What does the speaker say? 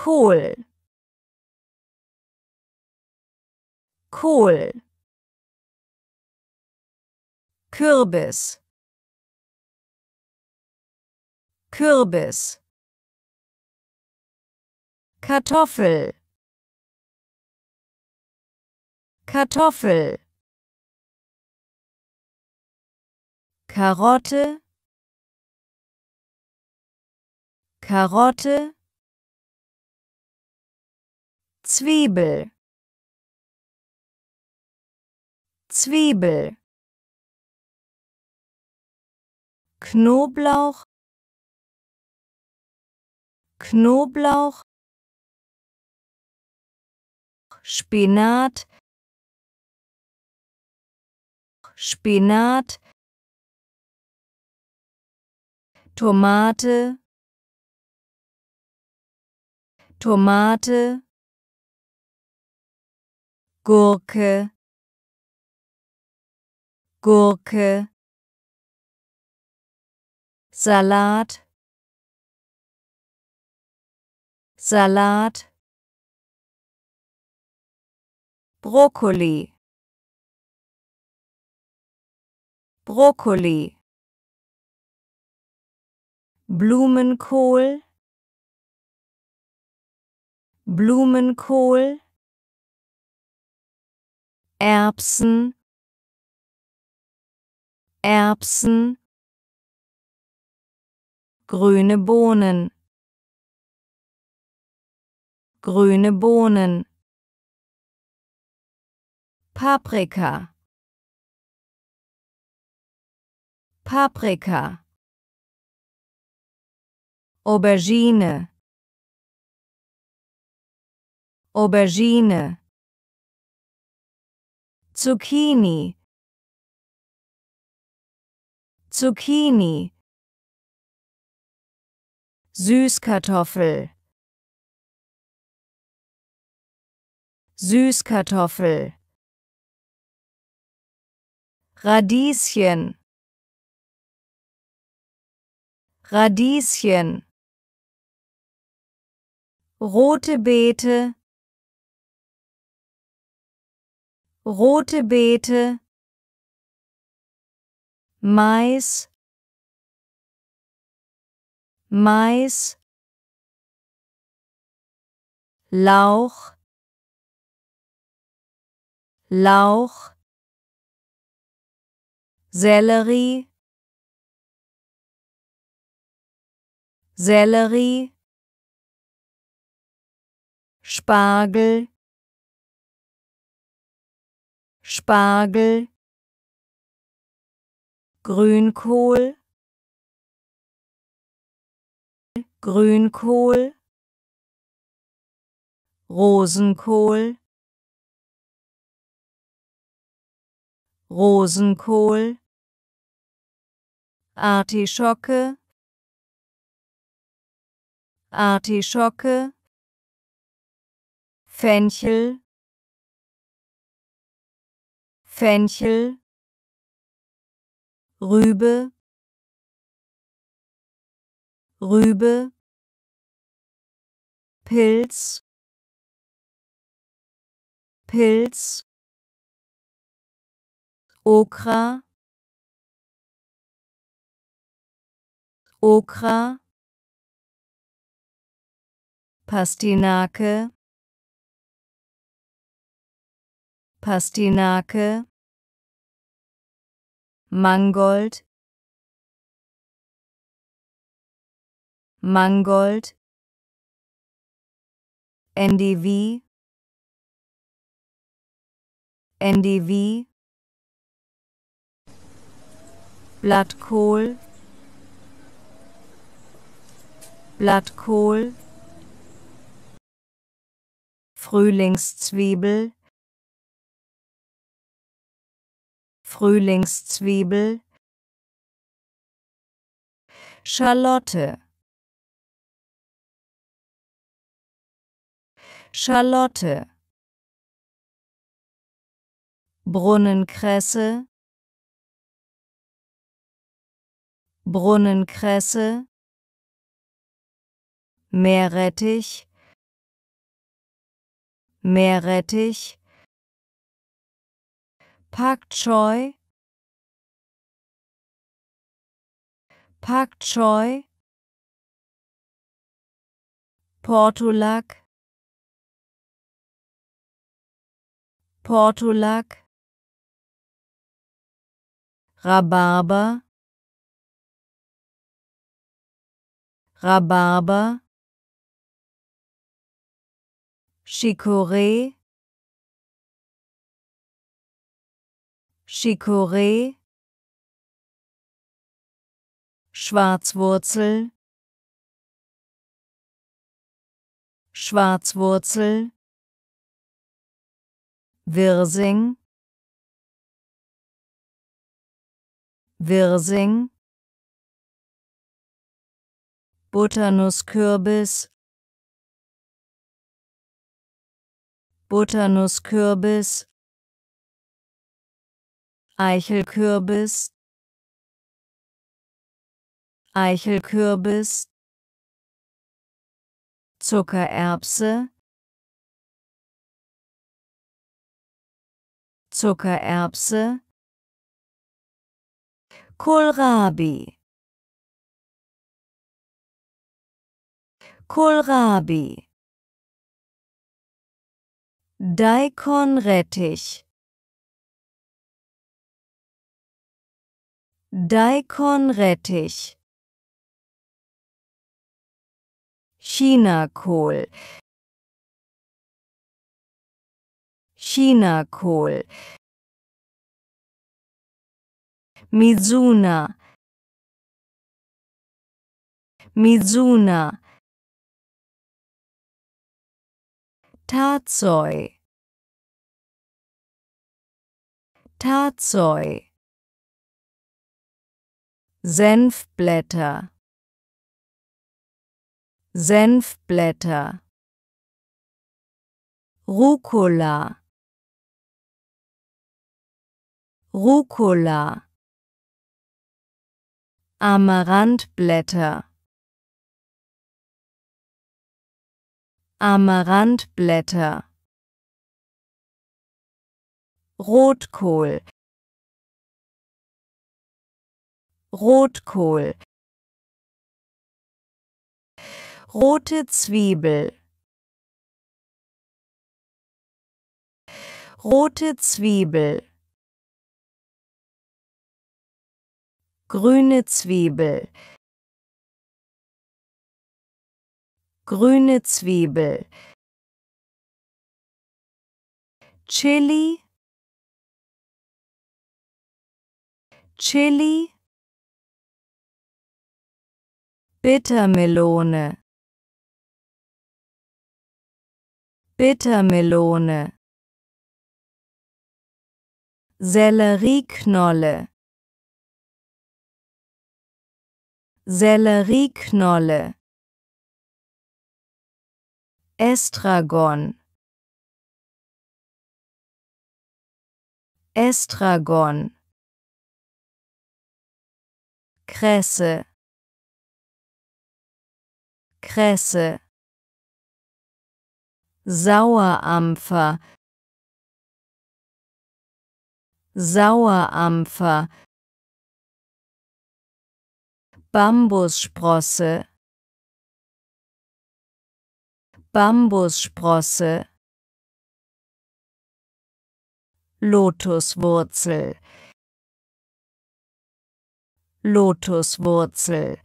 Kohl, Kohl, Kürbis, Kürbis, Kartoffel, Kartoffel, Karotte, Karotte, Zwiebel, Zwiebel, Knoblauch, Knoblauch, Spinat, Spinat, Tomate, Tomate, Gurke, Gurke, Salat, Salat, Brokkoli, Brokkoli, Blumenkohl, Blumenkohl, Erbsen, Erbsen, grüne Bohnen, grüne Bohnen, Paprika, Paprika, Aubergine, Aubergine, Zucchini, Zucchini, Süßkartoffel, Süßkartoffel, Radieschen, Radieschen, rote Beete, rote Beete, Mais, Mais, Lauch, Lauch, Sellerie, Sellerie, Spargel, Spargel, Grünkohl, Grünkohl, Rosenkohl, Rosenkohl, Artischocke, Artischocke, Fenchel, Fenchel, Rübe, Rübe, Pilz, Pilz, Okra, Okra, Pastinake, Pastinake, Mangold, Mangold, Endivi, Endivi, Blattkohl, Blattkohl, Frühlingszwiebel, Frühlingszwiebel, Schalotte, Schalotte, Brunnenkresse, Brunnenkresse, Meerrettich, Meerrettich, Pak Choi, Pak Choi, Portulak, Portulak, Rhabarber, Rhabarber, Chicorée, Chicorée, Schwarzwurzel, Schwarzwurzel, Wirsing, Wirsing, Butternusskürbis, Butternusskürbis, Eichelkürbis, Eichelkürbis, Zuckererbse, Zuckererbse, Kohlrabi, Kohlrabi, Daikon-Rettich, Daikon-Rettich, Chinakohl, Chinakohl, Mizuna, Mizuna, Tatsoi, Tatsoi, Senfblätter, Senfblätter, Rucola, Rucola, Amaranthblätter, Amaranthblätter, Rotkohl, Rotkohl, rote Zwiebel, rote Zwiebel, grüne Zwiebel, grüne Zwiebel, Chili, Chili, Bittermelone, Bittermelone, Sellerieknolle, Sellerieknolle, Estragon, Estragon, Kresse, Kresse, Sauerampfer, Sauerampfer, Bambussprosse, Bambussprosse, Lotuswurzel, Lotuswurzel.